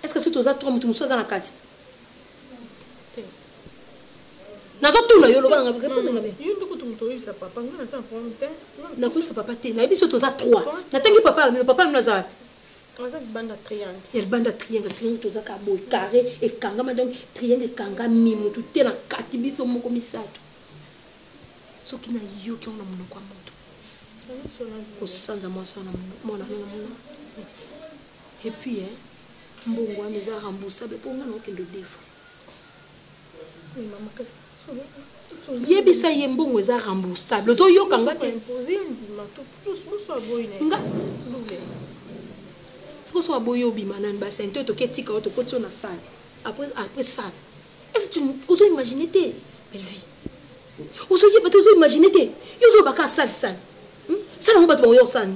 Est-ce que c'est aux autres mutu muso za na kati? Nazo tuna yo loba nga répondre ngabe. Yo ndiko tumuto yo sa papa ngana sa fonte. Na ko sa papa te na biso toza 3. Na tangi papa na za. Asa banda triangle. El banda triangle toza ka boy carré et kangama donc triangle kanga mimu tout te na kati biso moko misato. Soki na yo ki ona munoko moto. Osanza mwasa na mona na mona. Et puis mbongo wana eza remboursable pour nga okende defa. Oui maman qu'est-ce yebisa ye mbongo eza remboursable. Ozoyoka nga te imposer ndima to plus so boy na. Nga ce soit boyo bimanan bassin to ketika to kotio na salle après ça est-ce que tu oses imaginer tes belle vie oses imaginer tes yo zo baka salle ça ngo bato yo salle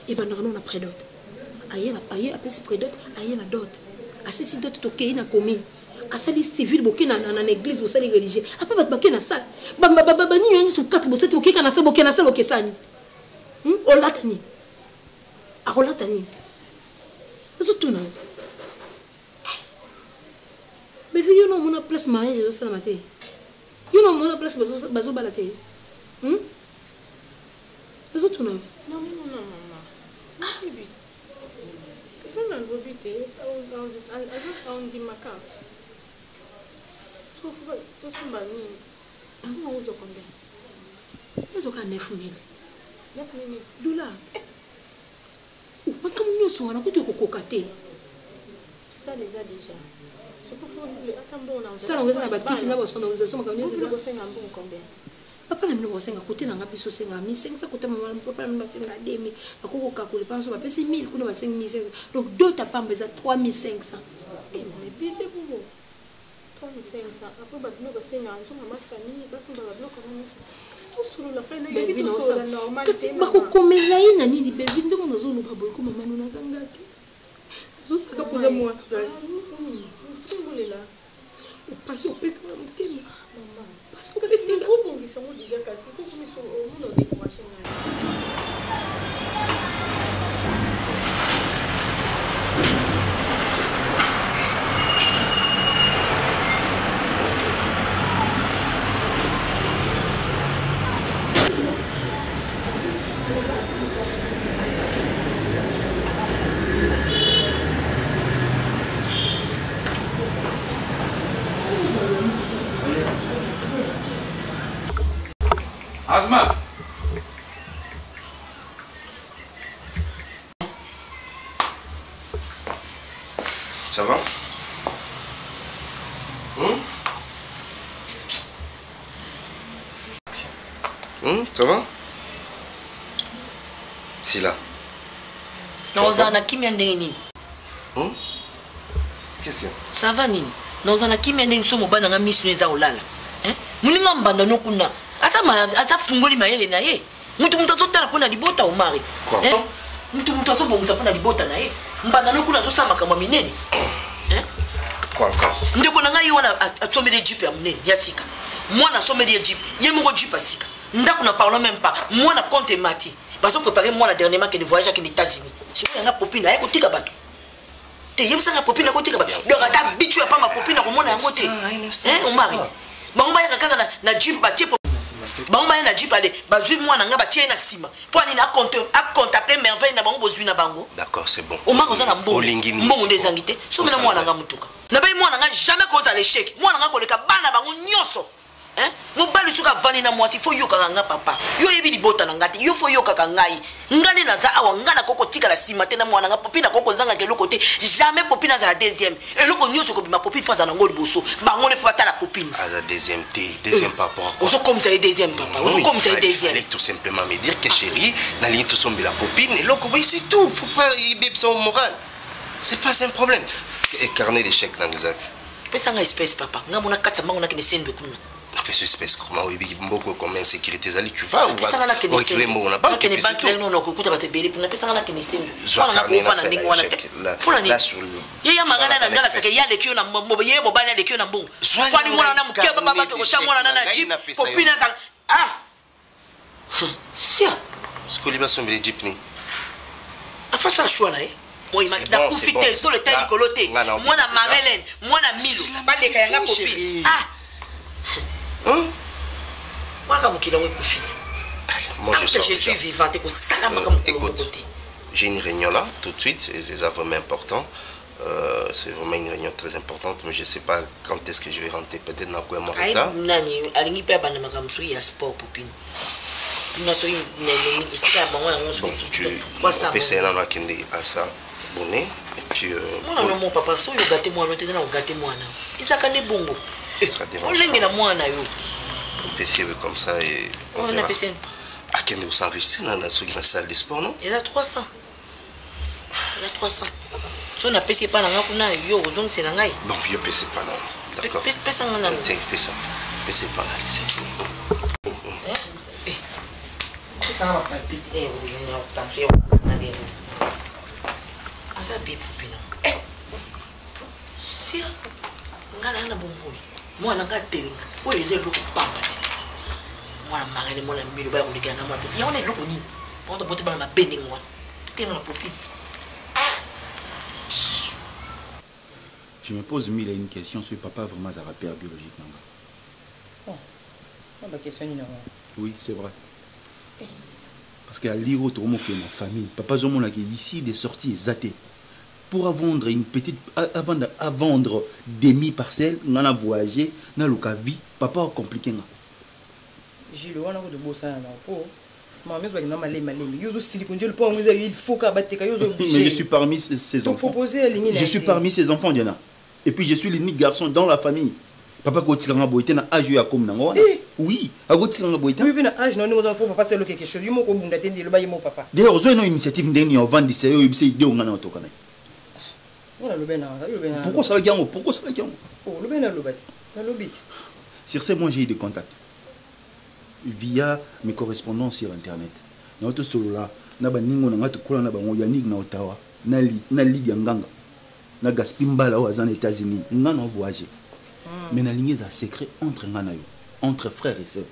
et ben non après d'autres aye après ce près d'autres aye na d'autres asisi d'autres to kei na commune asali civil bokena na église bosali religieux après bato bakena salle ba ni yo sur 4 bosati bokeka na salle bokena salle okesani olatani akolatani surtout non mais vu non mon place mariage je sais la matin you non mon place bazo balate surtout non maman qu'est-ce qu'on a obité on dit maca sauf to samba ni on uso combien ils ont 9000 dollars. Parce que nous sommes en train de cocoter. Ça les a déjà. Ce qu'il faut, attends, ça on a battu qui n'a pas son organisation comme nous. Combien? Papa na mino wasenga côté na ngapi so senga 1500 côté maman papa na basenga 2000 bakoko kakule pense ba pesi 1000 kuna ba 5500 donc d'autres pamba za 3500. Eh mais bien de vous. 3500 après ba bino basenga nzo mama famille baso ba bino comment c'est tout sur la peine ya bino so la normalité bakokomela ina nini belle ndeko nazo luka boy ko mama nuna zangaki zo saka poza moi là parce que pesa na mtema parce que c'est le groupe qui sont déjà cassés pour nous sur au monde décourager. Asma. Ça va? Ça va? C'est là. Non, ça n'a qui m'a dit. Qu'est-ce qu'il y a? Ça va, Nini? Non, ça n'a qui m'a dit que nous sommes en mission de Zaolala. Nous n'avons pas asa fungoli mayele na ye mutu mutazotala pona libota o mari mutu mutazobongisa pona libota na ye mbanda no kuna zosama kama minene quoi encore ndeko na ngai wana atsomele jeep ya munene ya sika mwana someli jeep ye moko jeep asika ndako na parlons même pas mwana compte mati baso préparer mwana dernièrement que ne voyage à les États-Unis si on a popine na kotika bato te yebisa na popine na kotika bato donc ata bitu ya pa ma popine ko mona yango te o mari bango ba kaka na jeep batie bango baya na jipe ale bazwi mwana nga batie na nsima mpo anini acontemple merveille na bango bozwi na bango. D'accord, c'est bon. omaka oza na mbongo nde ezangi te soki na mwana nga motuka nabai mwana nga jamais koza l'échec mwana nga koleka bana bango nyonso mobali soki avandi na mwasi fo yokaka nga papa yo yebi libota na nga te yo fo yokaka ngai nga nde naza awa nga nakoko tikala nsima te na mwana nga popi nakoko ozangaka eloko te jamais popi nazala deuxième eloko nyonso kobima popi fo aza nango liboso bango nde fo batala popine aza deuxième te deuxième papa ozokomisa ye deuxième papa ozokomisa ye deuxième. Il fallait tout simplement me dire que chérie nalingi tosombela popine eloko boyi c'est tout faut pas yebeb son moral c'est pas un problème. Carnet d'échec na ngizaki pesa nga espèce papa nga mona katsa bango nakende sendwe kuna fais ce espèce comment oui beaucoup comme insécurité zali tu vas ou pesa nga nakende sendwe mo na banque nakende banque là non ko kuta batebeli puna pesa nga nakende sendwe wana nga ko fana ndingo wana te puna ni ye ya magana na ngala sake ya lekio na mbo ye mo bana lekio na mbongo kwani mwana na mkia baba bato ko cha mwana na jeep popina za sia sikoli basombele jeep ni afasa shwana moi makina kufite so le taille coloté mwana Marlène mwana Milo baleka yanga popi waka mukila ngwe kufite moi je suis vivante ko salama comme côté. J'ai une réunion là tout de suite et c'est vraiment important. C'est vraiment une réunion très importante mais je sais pas quand est-ce que je vais rentrer peut-être dans quoi mon retard. Nani alingi pe bana makamsu ya sport popine. Ina so ni isika bango yango so tu pesa na kende asa bonnet et puis non mon papa so yo gâté moi no te na gâté moi na isaka ne bongo on lenge na moi na yo PC comme ça et on a PC à kende vous s'enregistrer dans la salle de sport non il y a 300 so na PC pas na kuna yo ozong c'est na ngai non yo PC pas non d'accord PC ngana PC pas là c'est ça va pas pitié ou une tension na dia asa bi pupino sia ngala na bomoi mwana ngatelinga oyeze loko pambati mwana mangane mwana Milo ba kuligana na mwana ya ona loko nini bonto bote ba na bending mwana tena na popine. Je me pose mille et une questions sur papa vraiment à la père biologique nanga. Oh, ma question ni na. Oui, c'est vrai. Parce qu'à l'iro tomo que ma famille, papa zomona qui ici des sorties zaté pour vendre une petite à vendre demi parcelle, on a voyagé dans le cas vie, papa a compliqué nga. J'ai le wana ko de bossa na po. Maman mais na malé yo zo silikonje le po il faut ka bateka yo zo Mais je suis parmi ses enfants. Je suis parmi ses enfants Diana. Et puis je suis l'unique garçon dans la famille. Papa ko tikanga boité na âge ya comme nango. Oui, a ko tikanga boité. Oui, na âge non ngo faut papa c'est quelque chose. Yo moko bunda tendi le ba yimo papa. D'ailleurs, zo une initiative ndeni en vendre c'est yo ibise idée ngana otokana. Voilà le bena, Pourquoi ça la gango? Pourquoi ça la gango? Oh, le bena lo bati. Na lo bit. Sur ce, moi j'ai eu des contacts via mes correspondances sur internet. Na auto solo là, na ba ningo na ngatu kola na bango Yannick na Ottawa, na Lydia Nganga. Na Gaspimba là aux États-Unis, ngana voyager. Mais na ligne ça secret entre ngana yo, entre frères et sœurs.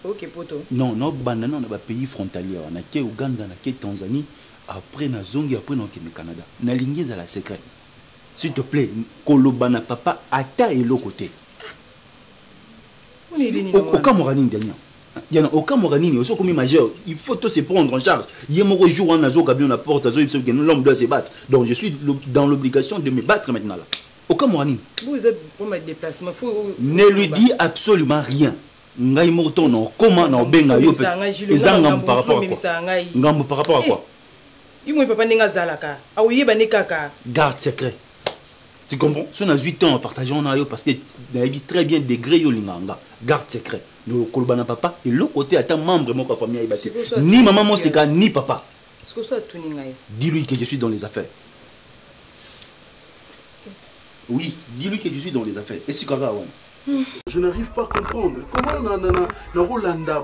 OK poto. Non, non banana na ba pays frontalier, na ke Uganda, na ke Tanzanie, après na zongi après na ke Canada. Na ligne ça la secret. S'il te plaît, kolobana papa ata et l'autre côté. Aucun moranin gagnant. Il y a aucun moranin, il faut comme majeur. Il faut tout se prendre en charge. Il y a mon jour en azo gabion la porte, l'homme doit se battre. Donc je suis dans l'obligation de me battre maintenant là. Aucun moranin. Vous êtes pour mettre déplacement. Ne lui dis absolument rien. Ngai moto non comment non benga yo. Ezanga par rapport à quoi? Ngambo par rapport à quoi? Il m'a pas ninga zalaka. Ah oui, ba nekaka. Garde secret. Tu comprends? Si on a 8 ans en partageant parce que tu très bien degré yo linganga. Garde secret. Le kolbana papa et l'autre côté attend membre de ma famille aïbaté. Ni maman mon seka ni papa. Est-ce que ça tout ningaï? Dis-lui que je suis dans les affaires. Oui, dis-lui que je suis dans les affaires. Et si je n'arrive pas à comprendre. Comment na Rolanda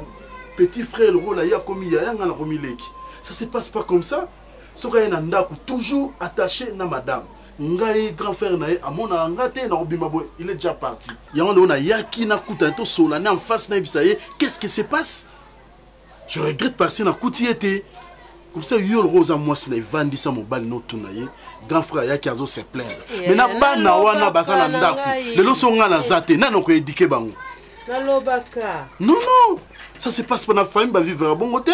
petit frère le rôle ya komi ya nga na komileki. Ça se passe pas comme ça. Soka na ndako toujours attaché na madame. Ngai grand frère na amona ngate na obima boy, il est déjà parti. Ya on a yaki na kuta to solana en face na bisaye. Qu'est-ce qui se passe? Je regrette parce na kuti était comme ça yo le rose à moi c'est vandi ça mobile no tunaye. Grand frère yaki azo se plaindre. Mais na bana wana basana ndako. Le lo songa na zate na no ko éduquer bango. nalobaka non non ça se passe pas na famille bavivre bon côté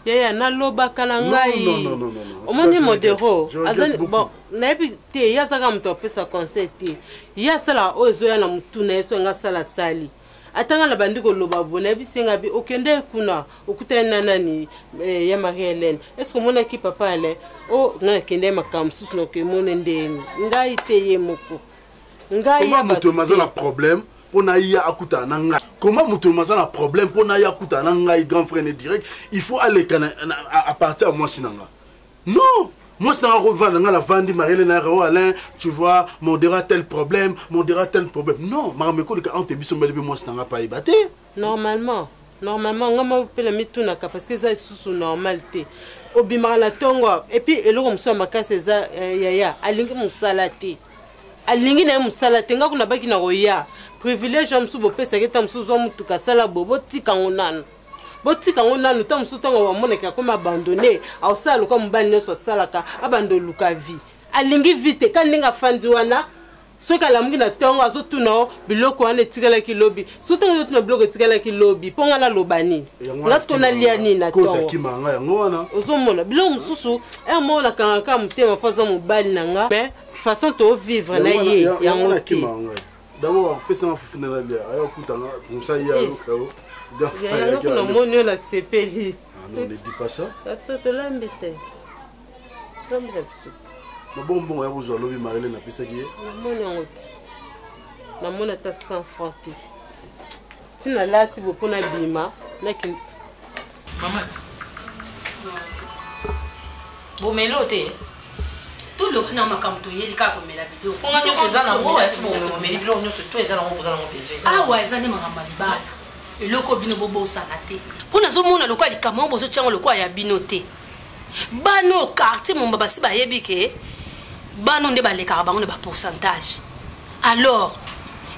yaya nalobaka na ngai omoni modero azali bon nayebi te ye azaka moto apesa conseil te ye asala oyo ezoya na motu na ye so nga asala sali atanga na bandi koloba bo nayebi senga bi okende kuna okutani na nani ya Marie Hélène est-ce que omonaki papa ale o nga nakende makambo mosusu nokemone ndenge ngai te ye moko ngai comment moto maza na problème pona ya akuta na ngai comment moto maza na problème pona ya akuta na ngai grand frère ne direct il faut aller à partir à moi sinanga non moi c'est un la vandi Marie-Hélène Alain tu vois mon dira tel problème non marameko le on te biso mbele moi c'est un pas ébaté normalement ngama pela mitunaka parce que ça sous normalité obimara la tongo et puis eloko mso makase za yaya alingi musalate alingi na musalate nga kuna baki na roya privilège amsu bopesa keta msu zo mutuka sala bobo tika ngonana botika ngonana ta msu tongo wa moneka comme abandonné au sala comme mbani nso salaka abandoluka vie alingi vite kaninga fandi wana soka lamungi na tongo azotuna biloko wana etikala lobi sotongo zotuna biloko etikala lobi ponga na lobani ngasko na liani na tongo koza kimanga yango wana ozomona biloko mususu mona kanga mutema paza mobali nanga mais façon to vivre na ye yango kimanga d'abord pesa na fufuna la lia ayo kutanga musa ya lokao ya kuna monyo la sepeli non ne dis pas ça la soto lambete bon ya bozwa lobi Marie-Hélène apesaki ye namoni yango te namoni ata 100 francs te ntina lati bo mpona bima naki mamati bomelo te toloba na makambo toyeli kaka komela biloko nga nyonso eza nango omeli biloko nyonso to eza nango kozala ngo besoin awa eza nde makambo ya libala eloko bino bobosana te mpo nazomona lokwa likambo bozotiango lokwa ya bino te bano quartier momba basi bayebi ke bano nde balekaka bango na bapourcentage alors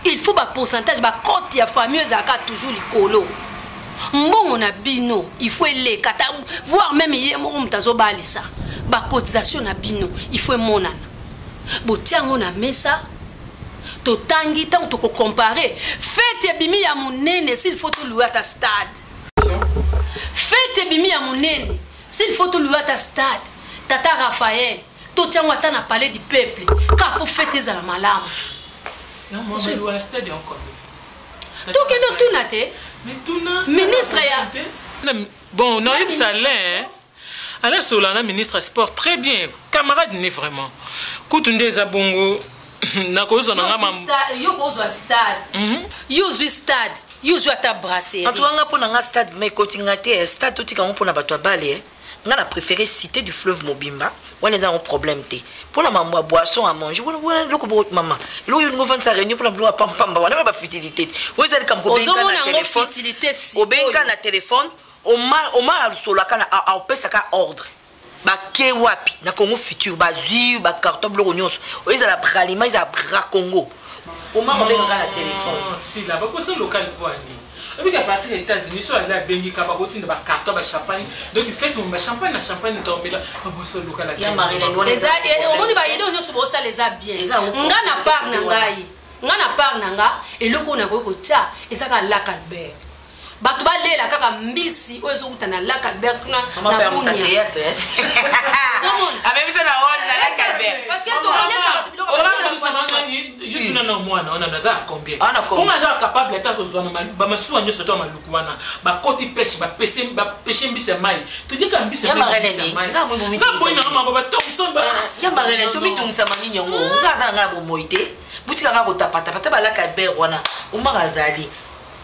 il faut bapourcentage bakote ya famille ezalaka toujours likolo mbongo na bino il faut eleka voire même ye moko moto azobalisa bacotisation na bino il faut emonana botiango na mesa totangi ntango tokocompare fete ebimi ya monene s'il faut toluwa ta stade fete ebimi ya monene s'il faut toluwa ta stade tata Raphaël totiango ata na palais du peuple ka po fete ezala malamu tokende tuna te ministre ya bon nayebi salaire Alain Solana, ministre sport, très bien. Camarade n'est vraiment. Kutu ndeza bongo. Nakozo na ngama. Yo kozo stade. Yo zo stade. Yo zo ata brasserie. En tout cas, nga pona nga stade mais kotinga te stade totika ngo pona bato balé. Nga na préféré cité du fleuve Mobimba. On est dans un problème te. Pour la maman boisson à manger. On loko bo maman. Lo yo ngo vendre sa réunion pour la bloa pam pam ba. On a pas futilité. Vous allez comme ko benga na téléphone. Au benga na téléphone. Oma solaka na opesaka ordre ba ke wapi na Congo futur ba zu ba carton bleu nyonso oza la bralima za bra Congo oma obenga na téléphone si la ba ko so local poani et puis à partir des États-Unis sur la bengi ka ba koti na ba carton ba champagne donc il fait mon champagne na champagne tombela ba so local la ya Marie-Hélène les on ba yedo nyonso bo ça les a bien nga na part na ngai nga na part na nga eloko na ko tia ezaka la Albert bato balela kaka mbisi oyo ezokuta na Lac Albert na Bunia amemisa na wadi na Lac Albert parce que tokolesa bato biloko yutuna na mwana ona naza combien on a capable d'être kozwana ba masuwa nyoso to maluku wana ba koti pêche ba pêcher mbisi ya mai to dika mbisi ya mai nga mo mi na boina mama ba to msomba ya Marie-Hélène to mi tumsa mani nyongo nga za nga bo moite butika nga ko tapata pata ba Lac Albert wana o magazali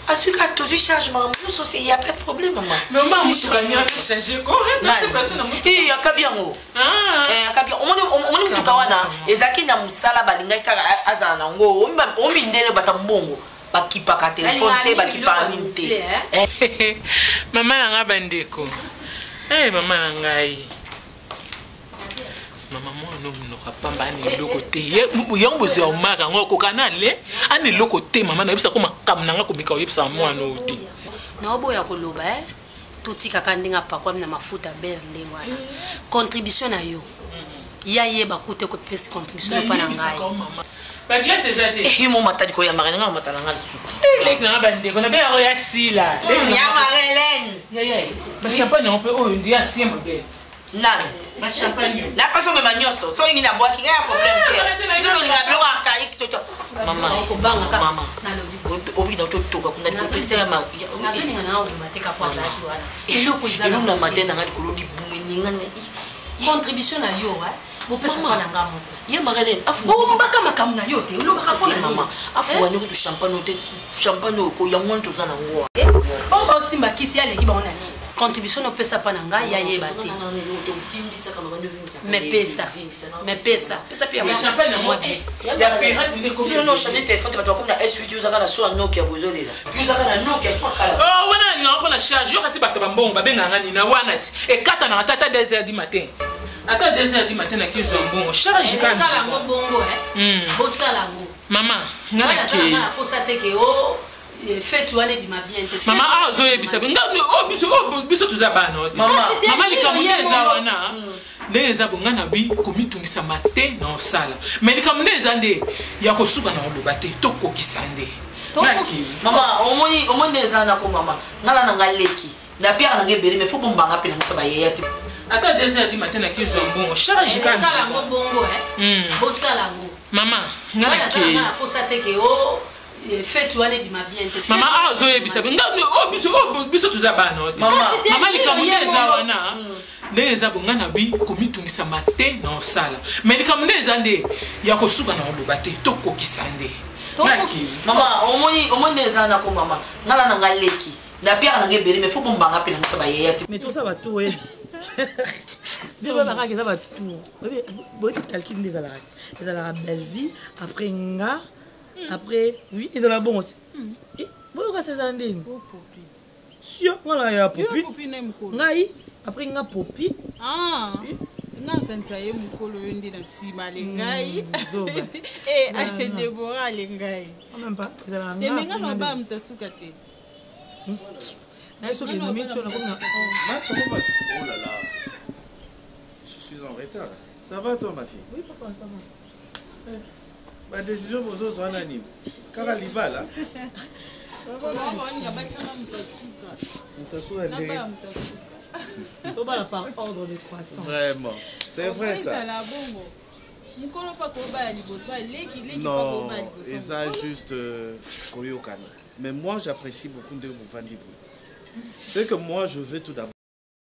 Parce que toujours chargement, nous aussi il y a pas de problème maman. Mais maman, tu gagnes à changer quoi? Personne il y a kabiango. Kabia. On est tout kawana. Ezaki na musala balinga kaka azana ngo. On mindele batambongo. Bakipa ka téléphone te bakipa ninte. Maman nanga bandeko. Maman nangai. Maman moi no pamba ni loko te yango bozo omaka ngoko kanale ani loko te maman na bisa ko makam nanga ko bika oyipsa moi no te na oboya koloba totika kandinga pakwa na mafuta belle ndengwana contribution na yo ya yeba kote ko pesa contribution pa na ngai ba glace eza te mo matadi ko ya marene nga matala nga lisuku lek na bande ko na be ya sila ya marene ya ba champagne on peut on dit ancien mabet nan ba champagne la personne me manioso so ngi na bois ki nga problème te so ngi na bloc archaïque toto mama ko banga ka mama na lobi obi na to toka kuna ko pesa ya ma na zoni nga na mateka kwa za ki wana eloko izala na matena nga ko lodi buminga contribution na yo bopesa mwana ngamo ye marene afu mbaka makamu na yo te olobaka mpona mama afu wani kutu champagne te champagne ko ya mwana toza na ngo osimba kisi aleki bango na nini contribution opesa pa na ngai ya yeba te mepesa pia ya pirate nde ko no chane téléphone bato comme na S8 uzaka na so Nokia bozolela puis uzaka na Nokia so kala oh wana ni na charge yo kasi bato bambongo babenga ngani na wana ti e kata na tata 2h du matin ata 2h du matin na kizo mbongo charge ka sala ngo bongo bosala ngo mama ngana ke ngana posa teke o fête wana bima bien te mama azo yebisa nga biso tuza bana mama likameza wana ndeza bonga na bi komitungisa mate na osala mais likameza nde ya kosuka na oloba te tokokisa nde mama omoni ndeza na ko mama ngala na ngaleki na pia na ngebeli mais faut bombanga pe na musaba yeya te ata 2h du matin na kizo mbongo charge ka sala ngo bongo bosala ngo mama ngana ke ngana posa teke o fête wana bima bien te mama azo yebisa nga biso tuza bana mama likameza wana ndeza bonga na bi komitungisa mate na osala mais likameza nde ya kosuka na oloba te tokokisa nde mama omoni ndeza na ko mama ngala na ngaleki na pia na ngebeli mais faut bombanga pe na musaba yeya te mais tout ça va tout webi si on a regardé ça va tout bon calcul des alarates belle vie après nga après oui ils ont la bonne et pourquoi ces andines si on a ya popi ngai après nga popi nga kanisa ye mukolo ndi na sima le ngai ale Deborah le ngai même pas ils ont nga menga no ba mtasuka te na so que no micho na kuna match oh là là je suis en retard ça va toi ma fille oui papa ça va ma décision pour ça soit anonyme car libala vraiment c'est vrai ça non et ça juste mais moi j'apprécie beaucoup de vous vendre. C'est que moi je veux tout d'abord